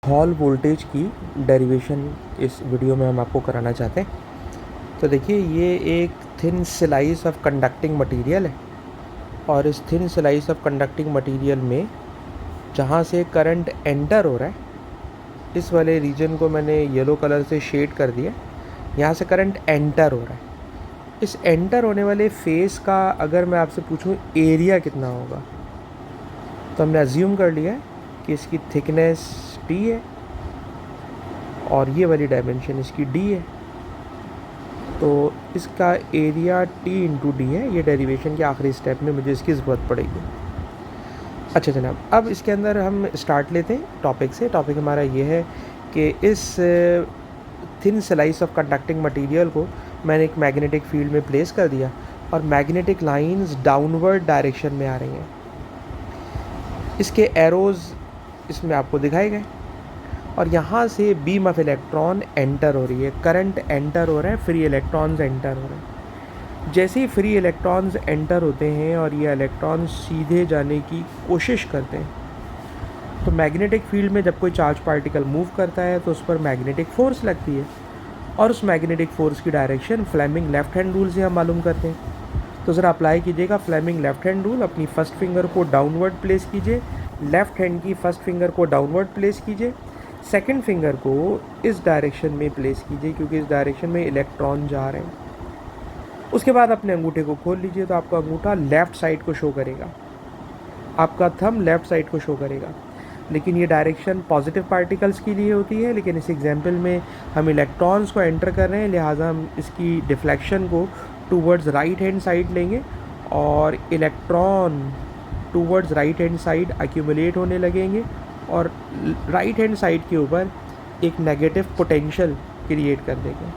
Hall voltage की derivation इस video में हम आपको कराना चाहते हैं। तो देखिए, ये एक thin slice of conducting material है और इस thin slice of conducting material में जहाँ से करंट एंटर हो रहा है, इस वाले रीजन को मैंने येलो कलर से शेड कर दिया। यहाँ से करंट एंटर हो रहा है। इस एंटर होने वाले फेस का अगर मैं आपसे पूछूं एरिया कितना होगा, तो हमने अज्यूम कर लिया है कि इसकी थिकनेस टी है और ये वाली डायमेंशन इसकी डी है, तो इसका एरिया टी इंटू डी है। ये डेरिवेशन के आखिरी स्टेप में मुझे इसकी ज़रूरत पड़ेगी। अच्छा जनाब, अब इसके अंदर हम स्टार्ट लेते हैं टॉपिक से। टॉपिक हमारा ये है कि इस thin slice of conducting material को मैंने एक मैग्नेटिक फील्ड में प्लेस कर दिया और मैग्नेटिक लाइंस डाउनवर्ड डायरेक्शन में आ रही हैं। इसके एरोज़ इसमें आपको दिखाए गए और यहाँ से बीम ऑफ इलेक्ट्रॉन एंटर हो रही है, करंट एंटर हो रहा है, फ्री इलेक्ट्रॉन्स एंटर हो रहे हैं। जैसे ही फ्री इलेक्ट्रॉन्स एंटर होते हैं और ये इलेक्ट्रॉन सीधे जाने की कोशिश करते हैं, तो मैग्नेटिक फील्ड में जब कोई चार्ज पार्टिकल मूव करता है तो उस पर मैग्नेटिक फोर्स लगती है और उस मैग्नेटिक फोर्स की direction Fleming left hand rule से हम मालूम करते हैं। तो ज़रा अप्लाई कीजिएगा फ्लेमिंग लेफ्ट हैंड रूल। अपनी फर्स्ट फिंगर को डाउनवर्ड प्लेस कीजिए, लेफ्ट हैंड की फर्स्ट फिंगर को डाउनवर्ड प्लेस कीजिए, सेकंड फिंगर को इस डायरेक्शन में प्लेस कीजिए क्योंकि इस डायरेक्शन में इलेक्ट्रॉन जा रहे हैं। उसके बाद अपने अंगूठे को खोल लीजिए, तो आपका अंगूठा लेफ़्ट साइड को शो करेगा, आपका थंब लेफ़्ट साइड को शो करेगा। लेकिन ये डायरेक्शन पॉजिटिव पार्टिकल्स के लिए होती है, लेकिन इस एग्जाम्पल में हम इलेक्ट्रॉन्स को एंटर कर रहे हैं, लिहाजा हम इसकी डिफ्लेक्शन को टूवर्ड्स राइट हैंड साइड लेंगे और electron towards right hand side accumulate होने लगेंगे और राइट हैंड साइड के ऊपर एक नेगेटिव पोटेंशियल क्रिएट कर देंगे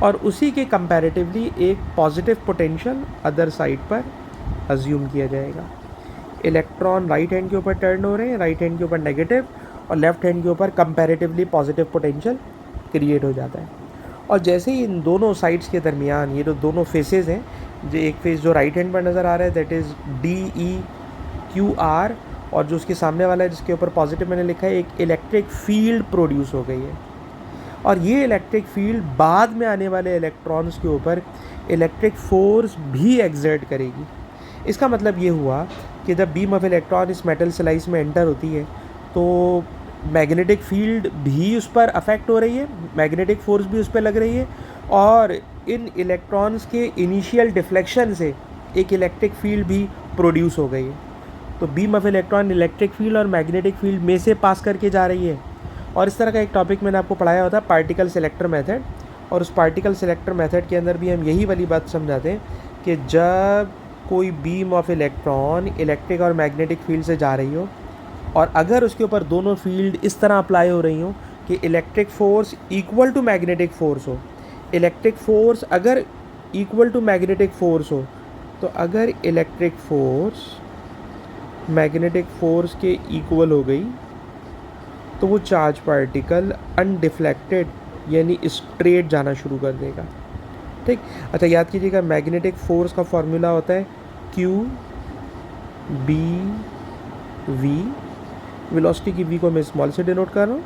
और उसी के कंपैरेटिवली एक पॉजिटिव पोटेंशियल अदर साइड पर अज्यूम किया जाएगा। इलेक्ट्रॉन राइट हैंड के ऊपर टर्न हो रहे हैं, राइट हैंड के ऊपर नेगेटिव और लेफ्ट हैंड के ऊपर कंपैरेटिवली पॉजिटिव पोटेंशियल क्रिएट हो जाता है। और जैसे ही इन दोनों साइड्स के दरमियान ये जो दोनों फेसेस हैं, जो एक फेस जो राइट हैंड पर नज़र आ रहा है दैट इज़ DEQR, और जो उसके सामने वाला है जिसके ऊपर पॉजिटिव मैंने लिखा है, एक इलेक्ट्रिक फील्ड प्रोड्यूस हो गई है और ये इलेक्ट्रिक फील्ड बाद में आने वाले इलेक्ट्रॉन्स के ऊपर इलेक्ट्रिक फोर्स भी एक्सर्ट करेगी। इसका मतलब ये हुआ कि जब बीम ऑफ इलेक्ट्रॉन इस मेटल स्लाइस में एंटर होती है तो मैग्नेटिक फील्ड भी उस पर अफेक्ट हो रही है, मैग्नेटिक फोर्स भी उस पर लग रही है और इन इलेक्ट्रॉन्स के इनिशियल डिफ्लेक्शन से एक इलेक्ट्रिक फील्ड भी प्रोड्यूस हो गई है। तो beam of electron electric field और मैग्नेटिक फील्ड में से पास करके जा रही है। और इस तरह का एक टॉपिक मैंने आपको पढ़ाया होता है पार्टिकल सेलेक्टर मेथड, और उस पार्टिकल सेलेक्टर मेथड के अंदर भी हम यही वाली बात समझाते हैं कि जब कोई बीम ऑफ इलेक्ट्रॉन इलेक्ट्रिक और मैग्नेटिक फील्ड से जा रही हो और अगर उसके ऊपर दोनों फील्ड इस तरह अप्लाई हो रही हो कि electric force equal to magnetic force हो, इलेक्ट्रिक फोर्स अगर इक्वल टू मैग्नेटिक फोर्स हो, तो अगर इलेक्ट्रिक फोर्स मैग्नेटिक फोर्स के इक्वल हो गई तो वो चार्ज पार्टिकल अनडिफ्लेक्टेड यानी स्ट्रेट जाना शुरू कर देगा। ठीक, अच्छा याद कीजिएगा, मैग्नेटिक फोर्स का फॉर्मूला होता है QBV। वेलोसिटी की V को मैं स्मॉल से डिनोट कर रहा हूँ।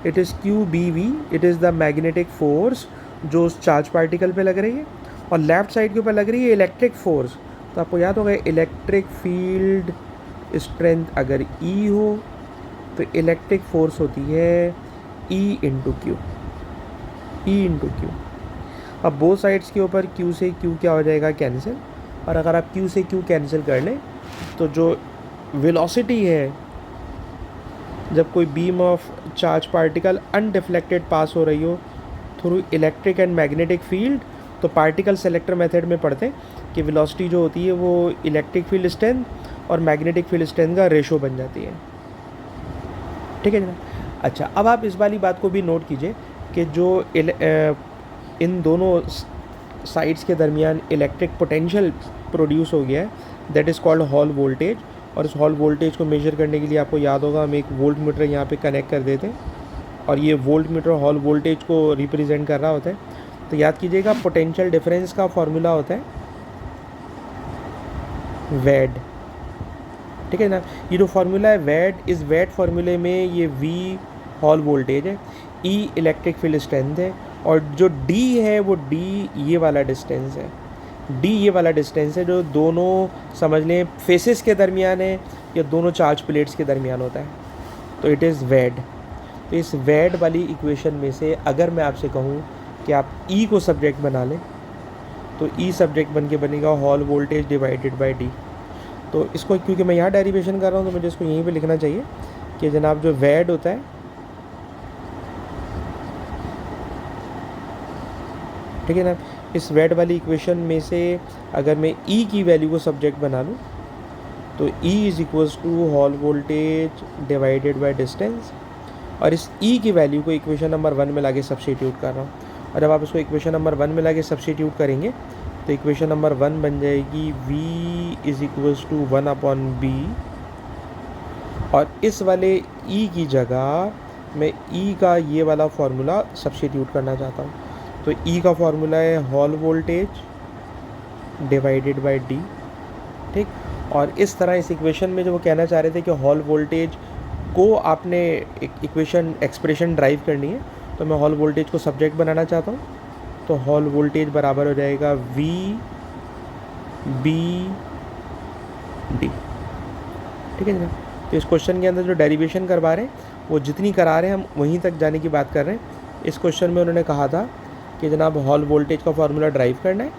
It is QBV, it is the magnetic force जो उस चार्ज पार्टिकल पे लग रही है और लेफ्ट साइड के ऊपर लग रही है इलेक्ट्रिक फोर्स। तो आपको याद होगा इलेक्ट्रिक फील्ड स्ट्रेंथ अगर E हो तो इलेक्ट्रिक फोर्स होती है E इंटू क्यू, अब बोथ साइड्स के ऊपर Q से Q क्या हो जाएगा, कैंसिल। और अगर आप Q से Q कैंसिल कर लें तो जो वेलोसिटी है जब कोई beam of charge particle undeflected pass हो रही हो through electric and magnetic field, तो पार्टिकल सेलेक्टर मेथड में पढ़ते हैं कि वेलोसिटी जो होती है वो इलेक्ट्रिक फील्ड स्ट्रेंथ और मैग्नेटिक फील्ड स्ट्रेंथ का रेशो बन जाती है। ठीक है ना। अच्छा, अब आप इस वाली बात को भी नोट कीजिए कि जो इन दोनों साइड्स के दरमियान इलेक्ट्रिक पोटेंशियल प्रोड्यूस हो गया है that is called hall voltage. और इस हॉल वोल्टेज को मेजर करने के लिए आपको याद होगा हम एक वोल्ट मीटर यहाँ पे कनेक्ट कर देते हैं और ये वोल्ट मीटर हॉल वोल्टेज को रिप्रेजेंट कर रहा होता है। तो याद कीजिएगा पोटेंशियल डिफरेंस का फॉर्मूला होता है वेड। ठीक है ना। ये जो फार्मूला है वेट, इस वेट फार्मूले में ये V हॉल वोल्टेज है, ई इलेक्ट्रिक फील्ड स्ट्रेंथ है, और जो डी है वो डी ये वाला डिस्टेंस है, डी ये वाला डिस्टेंस है जो दोनों समझ लें फेसेस के दरमियान है या दोनों चार्ज प्लेट्स के दरमियान होता है, तो इट इज़ वेड। तो इस वेड वाली इक्वेशन में से अगर मैं आपसे कहूँ कि आप ई को सब्जेक्ट बना लें, तो ई सब्जेक्ट बन के बनेगा hall voltage divided by D. तो इसको क्योंकि मैं यहाँ डेरिवेशन कर रहा हूँ तो मुझे इसको यहीं पे लिखना चाहिए कि जनाब जो वेड होता है, ठीक है ना, इस वेड वाली इक्वेशन में से अगर मैं ई की वैल्यू को सब्जेक्ट बना लूँ तो E is equals to Hall voltage divided by distance, और इस ई की वैल्यू को इक्वेशन नंबर 1 में लाके सब्स्टिट्यूट कर रहा हूँ। और जब आप इसको इक्वेशन नंबर 1 में लाके सब्स्टिट्यूट करेंगे तो इक्वेशन नंबर 1 बन जाएगी v is equals to 1/b, और इस वाले ई की जगह मैं ई का ये वाला फार्मूला सब्स्टिट्यूट करना चाहता हूँ। तो ई का फार्मूला है hall voltage divided by D, ठीक। और इस तरह इस इक्वेशन में जो वो कहना चाह रहे थे कि हॉल वोल्टेज को आपने एक इक्वेशन एक्सप्रेशन ड्राइव करनी है, तो मैं हॉल वोल्टेज को सब्जेक्ट बनाना चाहता हूँ। तो हॉल वोल्टेज बराबर हो जाएगा वी बी डी, ठीक है ना। तो इस क्वेश्चन के अंदर जो डेरिवेशन करवा रहे हैं वो जितनी करा रहे हैं हम वहीं तक जाने की बात कर रहे हैं। इस क्वेश्चन में उन्होंने कहा था कि जनाब हॉल वोल्टेज का फार्मूला ड्राइव करना है,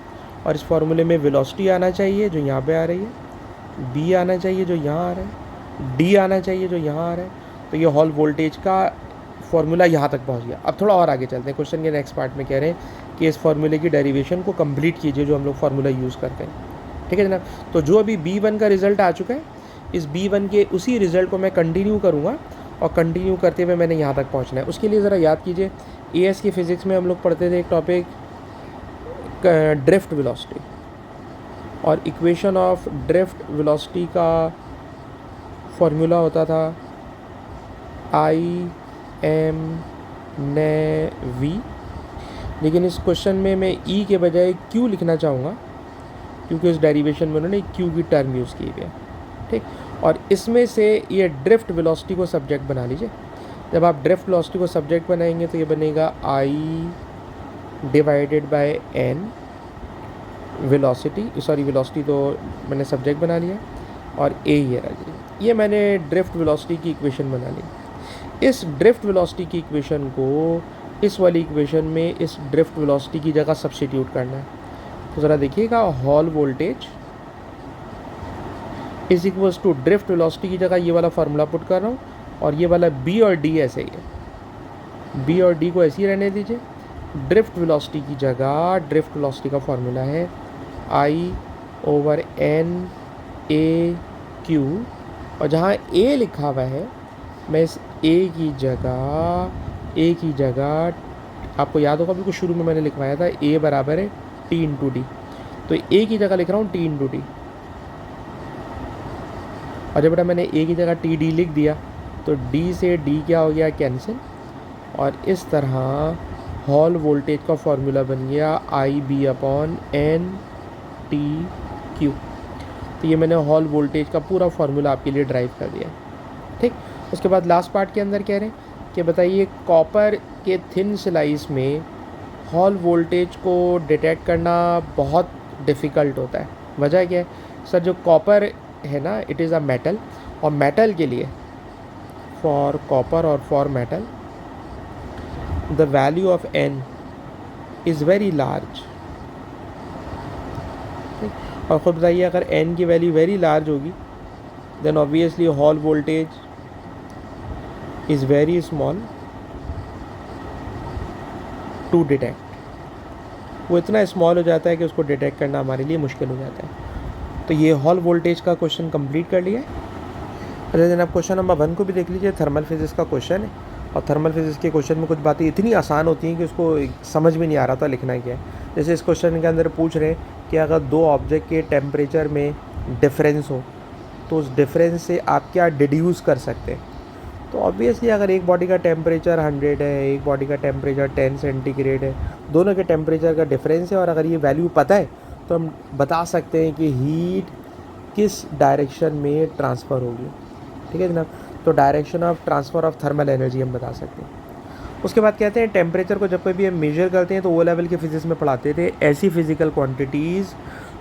और इस फार्मूले में वेलोसिटी आना चाहिए जो यहाँ पे आ रही है, बी आना चाहिए जो यहाँ आ रहा है, डी आना चाहिए जो यहाँ आ रहा है। तो ये हॉल वोल्टेज का फार्मूला यहाँ तक पहुँच गया। अब थोड़ा और आगे चलते हैं, क्वेश्चन के नेक्स्ट पार्ट में कह रहे हैं कि इस फार्मूले की डेरिवेशन को कंप्लीट कीजिए जो हम लोग फार्मूला यूज़ करते हैं, ठीक है जनाब। तो जो अभी B1 का रिज़ल्ट आ चुका है, इस B1 के उसी रिज़ल्ट को मैं कंटिन्यू करूँगा, और कंटिन्यू करते हुए मैंने यहाँ तक पहुँचना है। उसके लिए ज़रा याद कीजिए AS की फ़िज़िक्स में हम लोग पढ़ते थे एक टॉपिक ड्रिफ्ट वेलोसिटी, और इक्वेशन ऑफ ड्रिफ्ट वेलोसिटी का फॉर्मूला होता था IM ने V, लेकिन इस क्वेश्चन में मैं E के बजाय Q लिखना चाहूँगा क्योंकि उस डेरिवेशन में उन्होंने Q की टर्म यूज़ की है, ठीक। और इसमें से ये ड्रिफ्ट वेलोसिटी को सब्जेक्ट बना लीजिए। जब आप ड्रिफ्ट वेलोसिटी को सब्जेक्ट बनाएंगे तो ये बनेगा I divided by N, velocity तो मैंने सब्जेक्ट बना लिया, और A ये रहा, ये मैंने ड्रिफ्ट वेलोसिटी की इक्वेशन बना ली। इस ड्रिफ्ट वेलोसिटी की इक्वेशन को इस वाली इक्वेशन में इस ड्रिफ्ट वेलोसिटी की जगह सब्स्टिट्यूट करना है। तो ज़रा देखिएगा, Hall voltage is equals to drift velocity की जगह ये वाला फार्मूला पुट कर रहा हूँ, और ये वाला B और D ऐसे ही है, B और D को ऐसे ही रहने दीजिए। ड्रिफ्ट वेलोसिटी की जगह ड्रिफ्ट वेलोसिटी का फार्मूला है I/N AQ, और जहाँ A लिखा हुआ है मैं इस A की जगह आपको याद होगा बिल्कुल शुरू में मैंने लिखवाया था A बराबर है T/D, तो A की जगह लिख रहा हूँ T/D, और जब बेटा मैंने A की जगह TD लिख दिया तो D से D क्या हो गया, कैंसिल, और इस तरह हॉल वोल्टेज का फार्मूला बन गया IB/N TQ। तो ये मैंने हॉल वोल्टेज का पूरा फार्मूला आपके लिए ड्राइव कर दिया, ठीक। उसके बाद लास्ट पार्ट के अंदर कह रहे हैं कि बताइए कॉपर के थिन स्लाइस में हॉल वोल्टेज को डिटेक्ट करना बहुत डिफ़िकल्ट होता है। वजह क्या है सर? जो कॉपर है ना, इट इज़ अ मेटल, और मेटल के लिए फॉर कॉपर और for metal the value of N is very large. और ख़ुद बताइए अगर N की वैल्यू वेरी लार्ज होगी then obviously Hall voltage is very small to detect. वो इतना स्मॉल हो जाता है कि उसको डिटेक्ट करना हमारे लिए मुश्किल हो जाता है। तो ये हॉल वोल्टेज का क्वेश्चन कंप्लीट कर लिया है। अच्छा जनाब, क्वेश्चन नंबर 1 को भी देख लीजिए, थर्मल फिजिक्स का क्वेश्चन है, और थर्मल फिजिक्स के क्वेश्चन में कुछ बातें इतनी आसान होती हैं कि उसको समझ में नहीं आ रहा था लिखना क्या है। जैसे इस क्वेश्चन के अंदर पूछ रहे हैं कि अगर दो ऑब्जेक्ट के टेम्परेचर में डिफरेंस हो तो उस डिफरेंस से आप क्या डिड्यूस कर सकते हैं। तो ऑब्वियसली अगर एक बॉडी का टेम्परेचर 100 है, एक बॉडी का टेम्परेचर 10 सेंटीग्रेड है, दोनों के टेम्परेचर का डिफरेंस है, और अगर ये वैल्यू पता है तो हम बता सकते हैं कि हीट किस डायरेक्शन में ट्रांसफ़र होगी, ठीक है जनाब। तो direction of transfer of thermal energy हम बता सकते हैं। उसके बाद कहते हैं टेम्परेचर को जब कोई भी हम मेजर करते हैं तो वो लेवल के फिजिक्स में पढ़ाते थे, ऐसी फिजिकल क्वांटिटीज़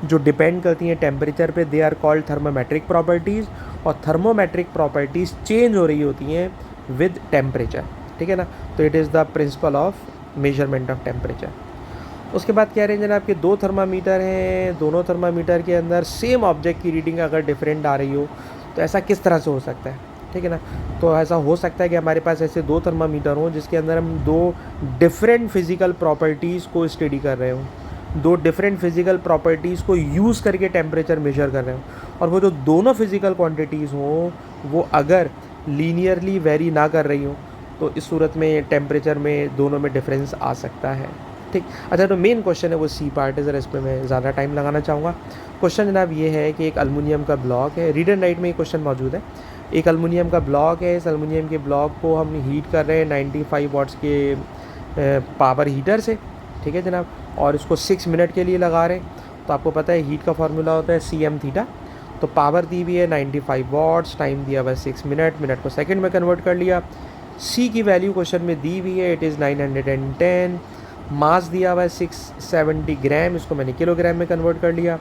जो डिपेंड करती हैं टेम्परेचर पे, they are called thermometric properties, और थर्मोमेट्रिक प्रॉपर्टीज़ चेंज हो रही होती हैं विद टेम्परेचर, ठीक है ना। तो it is the principle of measurement of temperature. उसके बाद कह रहे हैं जनाब कि दो थर्मामीटर हैं, दोनों थर्मामीटर के अंदर सेम ऑब्जेक्ट की रीडिंग अगर डिफरेंट आ रही हो तो ऐसा किस तरह से हो सकता है, ठीक है ना। तो ऐसा हो सकता है कि हमारे पास ऐसे दो थर्मामीटर हों जिसके अंदर हम दो डिफरेंट फिजिकल प्रॉपर्टीज़ को स्टडी कर रहे हों, दो डिफरेंट फिजिकल प्रॉपर्टीज़ को यूज़ करके टेम्परेचर मेजर कर रहे हों, और वो जो दोनों फिजिकल क्वांटिटीज़ हों वो अगर लीनियरली वेरी ना कर रही हों तो इस सूरत में टेम्परेचर में दोनों में डिफरेंस आ सकता है, ठीक। अच्छा, तो मेन क्वेश्चन है वो सी पार्ट है, ज़रा इस पर मैं ज़्यादा टाइम लगाना चाहूँगा। क्वेश्चन जनाब ये है कि एक अलमुनियम का ब्लॉक है, रीड एंड राइट में ये क्वेश्चन मौजूद है। एक अलमुनियम का ब्लॉक है, इस अलमुनियम के ब्लॉक को हम हीट कर रहे हैं 95 वाट्स के पावर हीटर से, ठीक है जनाब, और इसको 6 मिनट के लिए लगा रहे हैं। तो आपको पता है हीट का फार्मूला होता है CM थीटा। तो पावर दी हुई है 95 वाट्स, टाइम दिया हुआ है 6 मिनट, मिनट को सेकंड में कन्वर्ट कर लिया। सी की वैल्यू क्वेश्चन में दी हुई है, इट इज़ 910, मास दिया हुआ है 670 ग्राम, इसको मैंने किलोग्राम में कन्वर्ट कर लिया।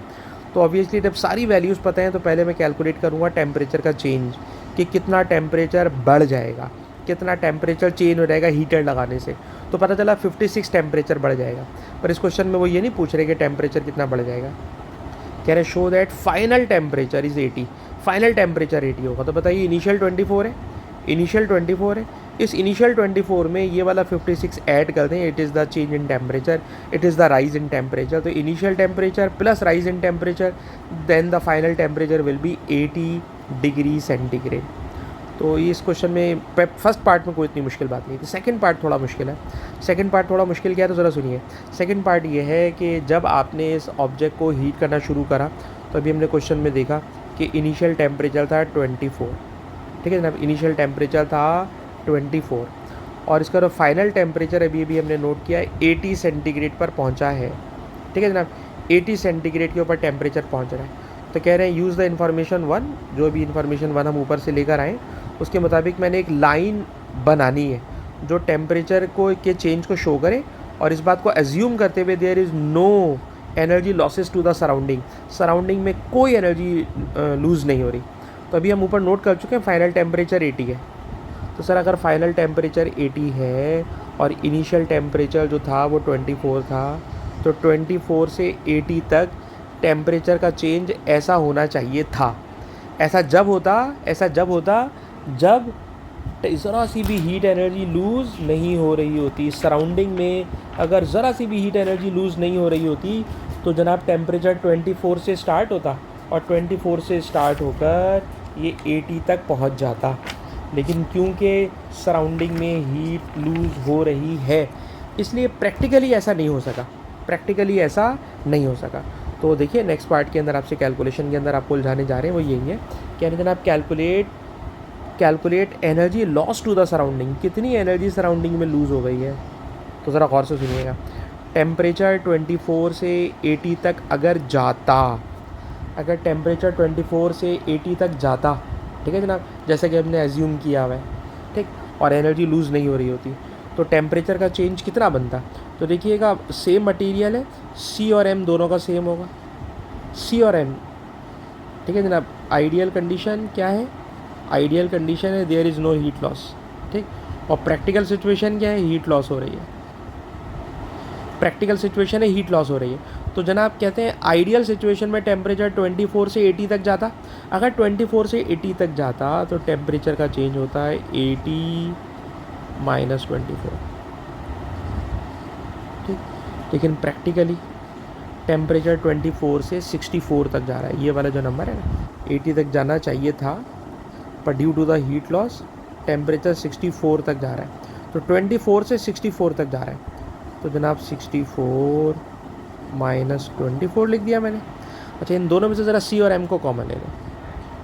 तो ऑब्वियसली जब सारी वैल्यूज़ पता हैं तो पहले मैं कैलकुलेट करूँगा टेम्परेचर का चेंज, कि कितना टेम्परेचर बढ़ जाएगा, कितना टेम्परेचर चेंज हो जाएगा हीटर लगाने से। तो पता चला 56 टेम्परेचर बढ़ जाएगा। पर इस क्वेश्चन में वो ये नहीं पूछ रहे कि टेम्परेचर कितना बढ़ जाएगा, कह रहे show that final temperature is 80, final temperature 80 होगा। तो बताइए इनिशियल 24 है, इनिशियल 24 है, इस इनिशियल 24 में ये वाला 56 ऐड कर दें, it is the change in temperature, it is the rise in temperature. तो initial temperature plus rise in temperature, then the final temperature will be 80 degree centigrade. तो इस क्वेश्चन में फर्स्ट पार्ट में कोई इतनी मुश्किल बात नहीं थी, सेकंड पार्ट थोड़ा मुश्किल है। सेकंड पार्ट थोड़ा मुश्किल क्या है तो ज़रा सुनिए। सेकंड पार्ट ये है कि जब आपने इस ऑब्जेक्ट को हीट करना शुरू करा तो अभी हमने क्वेश्चन में देखा कि इनिशियल टेम्परेचर था 24, ठीक है जनाब, इनिशियल टेम्परेचर था 24, और इसका जो फाइनल टेम्परेचर अभी हमने नोट किया है 80 सेंटीग्रेड पर पहुंचा है, ठीक है जनाब, 80 सेंटीग्रेड के ऊपर टेम्परेचर पहुंच रहा है। तो कह रहे हैं यूज़ द इन्फॉर्मेशन 1, जो भी इन्फॉर्मेशन 1 हम ऊपर से लेकर आएँ उसके मुताबिक मैंने एक लाइन बनानी है जो टेम्परेचर को के चेंज को शो करे, और इस बात को एज्यूम करते हुए there is no energy losses to the surrounding, surrounding में कोई एनर्जी लूज़ नहीं हो रही। तो अभी हम ऊपर नोट कर चुके हैं फाइनल टेम्परेचर 80 है। तो सर अगर फाइनल टेम्परेचर 80 है और इनिशियल टेम्परेचर जो था वो 24 था, तो 24 से 80 तक टेम्परेचर का चेंज ऐसा होना चाहिए था। ऐसा जब होता जब ज़रा सी भी हीट एनर्जी लूज़ नहीं हो रही होती सराउंडिंग में। अगर ज़रा सी भी हीट एनर्जी लूज़ नहीं हो रही होती तो जनाब टेम्परेचर 24 से स्टार्ट होता और 24 से स्टार्ट होकर ये 80 तक पहुंच जाता। लेकिन क्योंकि सराउंडिंग में हीट लूज़ हो रही है इसलिए प्रैक्टिकली ऐसा नहीं हो सका। तो देखिए नेक्स्ट पार्ट के अंदर आपसे कैलकुलेशन के अंदर आपको उलझाने जा रहे हैं वो यही है, कह रहे हैं जनाब calculate energy loss to the surrounding, कितनी एनर्जी सराउंडिंग में लूज़ हो गई है। तो ज़रा गौर से सुनिएगा, टेम्परेचर 24 से 80 तक अगर टेम्परेचर 24 से 80 तक जाता, ठीक है जनाब, जैसे कि हमने एज्यूम किया हुआ है, ठीक, और एनर्जी लूज़ नहीं हो रही होती तो टेम्परेचर का चेंज कितना बनता। तो देखिएगा सेम मटेरियल है, C और M दोनों का सेम होगा, C और M, ठीक है जनाब। आइडियल कंडीशन क्या है, आइडियल कंडीशन है there is no heat loss, ठीक, और प्रैक्टिकल सिचुएशन क्या है, हीट लॉस हो रही है, प्रैक्टिकल सिचुएशन है हीट लॉस हो रही है। तो जनाब कहते हैं आइडियल सिचुएशन में टेम्परेचर 24 से 80 तक जाता, अगर 24 से 80 तक जाता तो टेम्परेचर का चेंज होता है 80 - 24, ठीक। लेकिन प्रैक्टिकली टेम्परेचर 24 से 64 तक जा रहा है, ये वाला जो नंबर है ना 80 तक जाना चाहिए था, पर due to the heat loss temperature 64 तक जा रहा है। तो 24 से 64 तक जा रहा है, तो जनाब 64 - 24 लिख दिया मैंने। अच्छा, इन दोनों में से ज़रा C और M को कॉमन ले लें।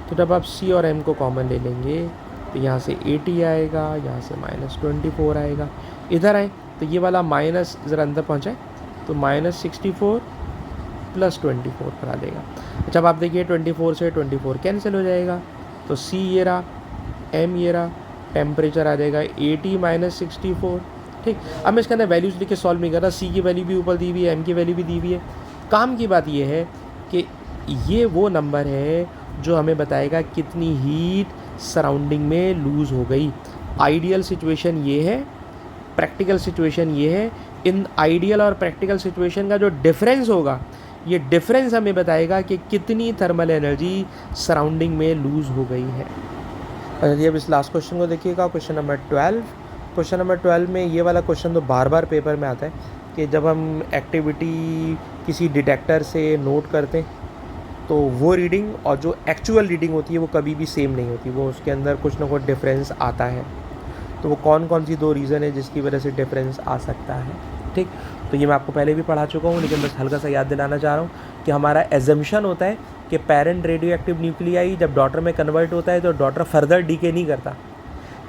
तो जब आप C और M को कॉमन ले लेंगे तो यहाँ से 80 आएगा, यहाँ से -24 आएगा, इधर आए तो ये वाला माइनस ज़रा अंदर पहुँचाए तो -64 + 24 करा देगा। जब आप देखिए 24 से 24 कैंसिल हो जाएगा, तो C ये रहा एम ये रहा, टेम्परेचर आ जाएगा 80 - 64। ठीक, अब मैं इसके अंदर वैल्यूज़ लिख के सॉल्व नहीं कर रहा, सी की वैल्यू भी ऊपर दी हुई है, एम की वैल्यू भी दी हुई है। काम की बात ये है कि ये वो नंबर है जो हमें बताएगा कितनी हीट सराउंडिंग में लूज़ हो गई। आइडियल सिचुएशन ये है, प्रैक्टिकल सिचुएशन ये है। इन आइडियल और प्रैक्टिकल सिचुएशन का जो डिफरेंस होगा, ये डिफरेंस हमें बताएगा कि कितनी थर्मल एनर्जी सराउंडिंग में लूज़ हो गई है। चलिए अब इस लास्ट क्वेश्चन को देखिएगा, क्वेश्चन नंबर 12। क्वेश्चन नंबर 12 में ये वाला क्वेश्चन तो बार बार पेपर में आता है कि जब हम एक्टिविटी किसी डिटेक्टर से नोट करते हैं तो वो रीडिंग और जो एक्चुअल रीडिंग होती है वो कभी भी सेम नहीं होती, वो उसके अंदर कुछ ना कुछ डिफरेंस आता है। तो वो कौन कौन सी 2 रीज़न है जिसकी वजह से डिफरेंस आ सकता है। ठीक, तो ये मैं आपको पहले भी पढ़ा चुका हूँ, लेकिन बस हल्का सा याद दिलाना चाह रहा हूँ कि हमारा एजम्पशन होता है कि पेरेंट रेडियो एक्टिव न्यूक्लियाई जब डॉटर में कन्वर्ट होता है तो डॉटर फर्दर डीके नहीं करता,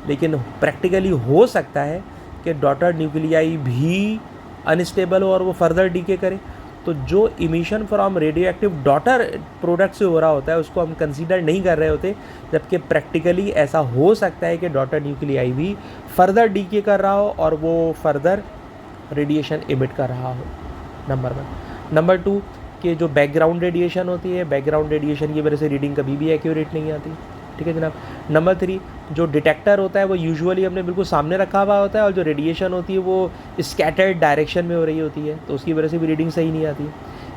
लेकिन प्रैक्टिकली हो सकता है कि डॉटर न्यूक्लियाई भी अनस्टेबल हो और वो फर्दर डीके करे। तो जो emission from radio active daughter product से हो रहा होता है उसको हम कंसीडर नहीं कर रहे होते, जबकि प्रैक्टिकली ऐसा हो सकता है कि डॉटर न्यूक्लियाई भी फर्दर डीके कर रहा हो और वो फर्दर रेडिएशन इमिट कर रहा हो। नंबर 1। नंबर 2 कि जो बैकग्राउंड रेडिएशन होती है, बैकग्राउंड रेडिएशन की वजह से रीडिंग कभी भी एक्यूरेट नहीं आती। ठीक है जनाब। नंबर 3 जो डिटेक्टर होता है वो यूजुअली हमने बिल्कुल सामने रखा हुआ होता है और जो रेडिएशन होती है वो स्कैटर्ड डायरेक्शन में हो रही होती है, तो उसकी वजह से भी रीडिंग सही नहीं आती।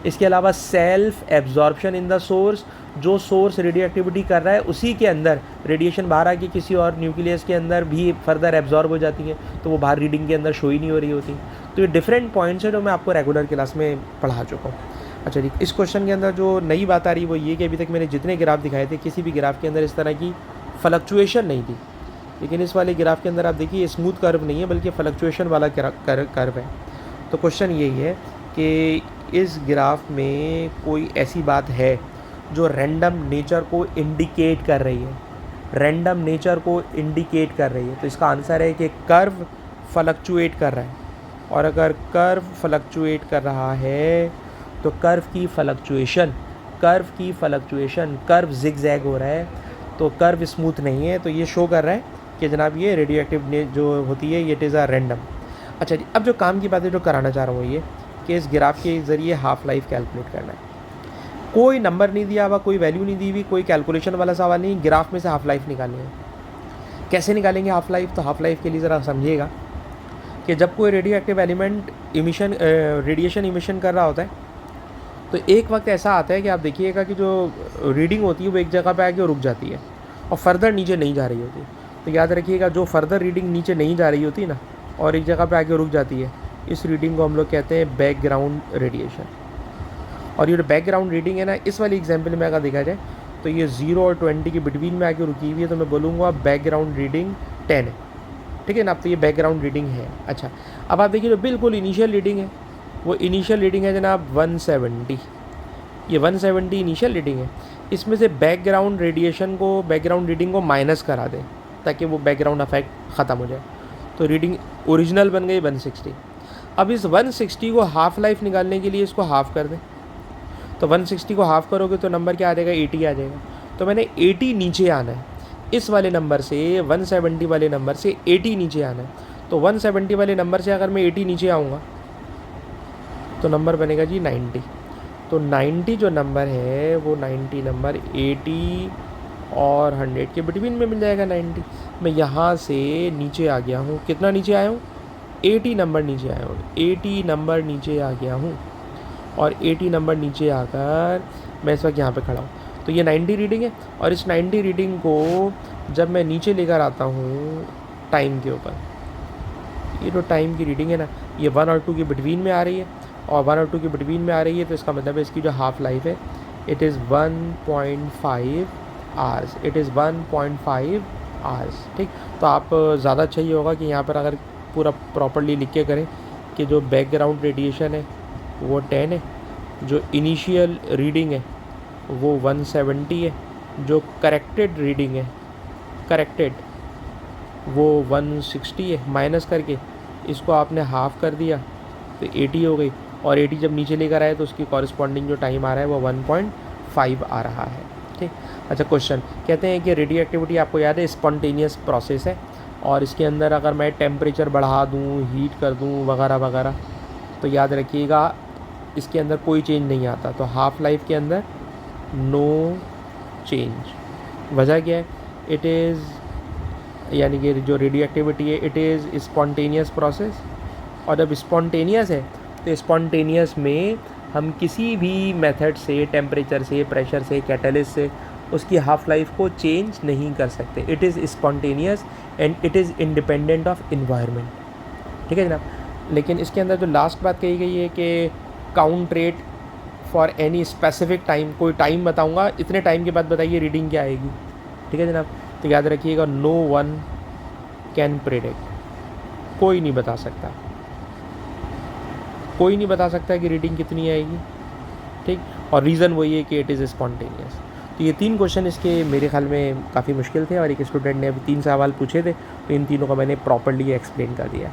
इसके अलावा self absorption in the source, जो सोर्स रेडियो एक्टिविटी कर रहा है उसी के अंदर रेडिएशन बाहर आके किसी और न्यूक्लियस के अंदर भी फर्दर एब्जॉर्ब हो जाती है, तो वो बाहर रीडिंग के अंदर शो ही नहीं हो रही होती। तो ये डिफरेंट पॉइंट्स है जो मैं आपको रेगुलर क्लास में पढ़ा चुका हूँ। अच्छा जी, इस क्वेश्चन के अंदर जो नई बात आ रही है वो ये कि अभी तक मैंने जितने ग्राफ दिखाए थे किसी भी ग्राफ के अंदर इस तरह की फ्लक्चुएशन नहीं थी, लेकिन इस वाले ग्राफ के अंदर आप देखिए स्मूथ कर्व नहीं है बल्कि फ्लक्चुएशन वाला कर्व है। तो क्वेश्चन यही है कि इस ग्राफ में कोई ऐसी बात है जो रैंडम नेचर को इंडिकेट कर रही है, रैंडम नेचर को इंडिकेट कर रही है। तो इसका आंसर है कि कर्व फ्लक्चुएट कर रहा है, और अगर कर्व फ्लक्चुएट कर रहा है तो कर्व की फ्लक्चुएशन कर्व जिगजैग हो रहा है, तो कर्व स्मूथ नहीं है, तो ये शो कर रहा है कि जनाब ये रेडियो एक्टिव जो होती है ये इट इज़ अ रैंडम। अच्छा जी, अब जो काम की बात है जो कराना चाह रहा हूँ ये कि इस ग्राफ के ज़रिए हाफ़ लाइफ कैलकुलेट करना है। कोई नंबर नहीं दिया हुआ, कोई वैल्यू नहीं दी हुई, कोई कैलकुलेशन वाला सवाल नहीं, ग्राफ में से हाफ़ लाइफ निकालनी है। कैसे निकालेंगे हाफ़ लाइफ? तो हाफ़ लाइफ के लिए ज़रा समझिएगा कि जब कोई radio active element radiation emission कर रहा होता है तो एक वक्त ऐसा आता है कि आप देखिएगा कि जो रीडिंग होती है वो एक जगह पे आके रुक जाती है और फर्दर नीचे नहीं जा रही होती। तो याद रखिएगा जो फर्दर रीडिंग नीचे नहीं जा रही होती ना और एक जगह पे आके रुक जाती है, इस रीडिंग को हम लोग कहते हैं बैकग्राउंड रेडिएशन। और ये जो बैकग्राउंड रीडिंग है ना, इस वाली एग्जाम्पल में अगर देखा जाए तो ये 0 और 20 के बिटवीन में आके रुकी हुई है, तो मैं बोलूँगा बैकग्राउंड रीडिंग 10 है। ठीक है ना, अब तो ये बैकग्राउंड रीडिंग है। अच्छा, अब आप देखिए जो बिल्कुल इनिशियल रीडिंग है वो इनिशियल रीडिंग है जनाब 170। ये 170 इनिशियल रीडिंग है। इसमें से बैकग्राउंड रेडिएशन को, बैकग्राउंड रीडिंग को माइनस करा दें ताकि वो बैकग्राउंड इफेक्ट ख़त्म हो जाए, तो रीडिंग ओरिजिनल बन गई 160। अब इस 160 को हाफ़ लाइफ निकालने के लिए इसको हाफ़ कर दें, तो 160 को हाफ़ करोगे तो नंबर क्या आ जाएगा? 80 आ जाएगा। तो मैंने 80 नीचे आना है, इस वाले नंबर से 170 वाले नंबर से 80 नीचे आना है। तो 170 वाले नंबर से अगर मैं 80 नीचे आऊँगा तो नंबर बनेगा जी 90। तो 90 जो नंबर है वो 90 नंबर 80 और 100 के बिटवीन में मिल जाएगा 90। मैं यहाँ से नीचे आ गया हूँ, कितना नीचे आया हूँ? 80 नंबर नीचे आया हूँ, 80 नंबर नीचे आ गया हूँ, और 80 नंबर नीचे आकर मैं इस वक्त यहाँ पे खड़ा हूँ। तो ये 90 रीडिंग है, और इस 90 रीडिंग को जब मैं नीचे लेकर आता हूँ टाइम के ऊपर, ये जो टाइम की रीडिंग है ना ये 1 और 2 के बिटवीन में आ रही है, और 1 और 2 के बिटवीन में आ रही है, तो इसका मतलब है इसकी जो हाफ़ लाइफ है it is 1.5 hours, it is 1.5 hours. ठीक, तो आप ज़्यादा अच्छा ये होगा कि यहाँ पर अगर पूरा प्रॉपर्ली लिख के करें कि जो बैकग्राउंड रेडिएशन है वो 10 है, जो इनिशियल रीडिंग है वो 170 है, जो करेक्टेड रीडिंग है करेक्टेड वो 160 है, माइनस करके इसको आपने हाफ़ कर दिया तो 80 हो गई, और 80 जब नीचे लेकर आए तो उसकी कॉरस्पॉन्डिंग जो टाइम आ रहा है वो 1.5 आ रहा है। ठीक। अच्छा, क्वेश्चन कहते हैं कि रेडियो एक्टिविटी आपको याद है स्पॉन्टेनियस प्रोसेस है, और इसके अंदर अगर मैं टेम्परेचर बढ़ा दूँ, हीट कर दूँ वगैरह वगैरह, तो याद रखिएगा इसके अंदर कोई चेंज नहीं आता। तो हाफ लाइफ के अंदर नो चेंज। वजह क्या है? इट इज़, यानी कि जो रेडियो एक्टिविटी है इट इज़ स्पॉन्टेनियस प्रोसेस, और जब स्पॉन्टेनियस है तो स्पॉन्टेनियस में हम किसी भी मेथड से, टेम्परेचर से, प्रेशर से, कैटलिस्ट से उसकी हाफ लाइफ को चेंज नहीं कर सकते। It is spontaneous and it is independent of environment. ठीक है जनाब। लेकिन इसके अंदर जो लास्ट बात कही गई है कि count rate for any specific time, कोई टाइम बताऊंगा, इतने टाइम के बाद बताइए रीडिंग क्या आएगी। ठीक है जनाब। तो याद रखिएगा, नो वन कैन प्रेडिक्ट, कोई नहीं बता सकता, कोई नहीं बता सकता कि रीडिंग कितनी आएगी। ठीक। और रीज़न वही है कि इट इज़ स्पॉन्टेनियस। तो ये 3 क्वेश्चन इसके मेरे ख्याल में काफ़ी मुश्किल थे, और एक स्टूडेंट ने अभी 3 सवाल पूछे थे, तो इन तीनों का मैंने प्रॉपर्ली एक्सप्लेन कर दिया।